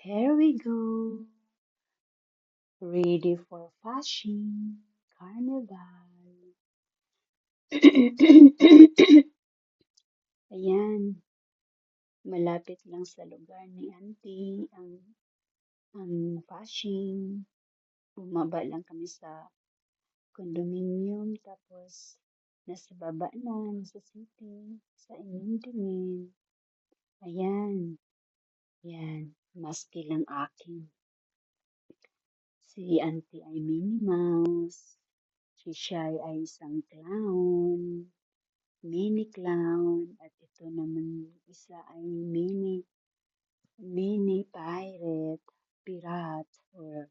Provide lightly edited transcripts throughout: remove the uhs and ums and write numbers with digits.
Here we go. Ready for fashion carnival. Ayan, malapit lang sa lugar ni Auntie ang fashion. Bumaba lang kami sa condominium tapos nasa baba na, nasa city, sa inyong tingin. Ayan, yan, maski lang akin. Si Auntie ay Minnie Mouse. Si Shai ay isang clown. Mini clown. At ito naman isa ay mini pirate. Or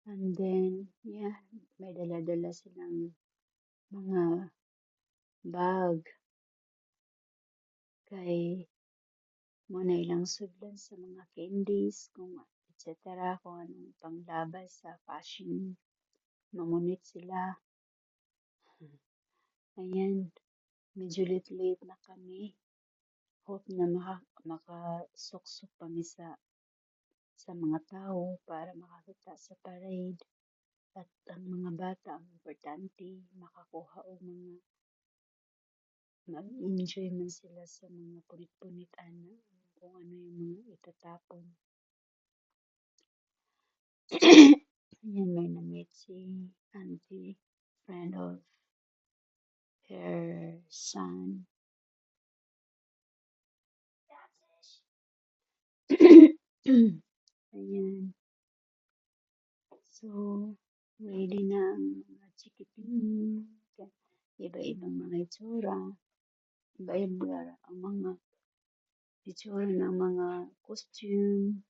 and then, yeah, may dala-dala silang mga bag. Kay muna ilang sudlan sa mga candies, kung etc. Kung anong panglabas sa fashion. Mamunit sila. Ayan, medyo late na kami. Hope na makasuksok kami sa mga tao para makakita sa parade. At ang mga bata, ang importante, makakuha o mag-enjoy man sila sa mga punit-punitan na kung ano yung mga itatapon. Ayan, may na-meet si Auntie, friend of her son. Ayan. So, ready na ang mga chikiting. Iba-ibang mga itsura. Iba-iba ang mga itsura ng mga costume.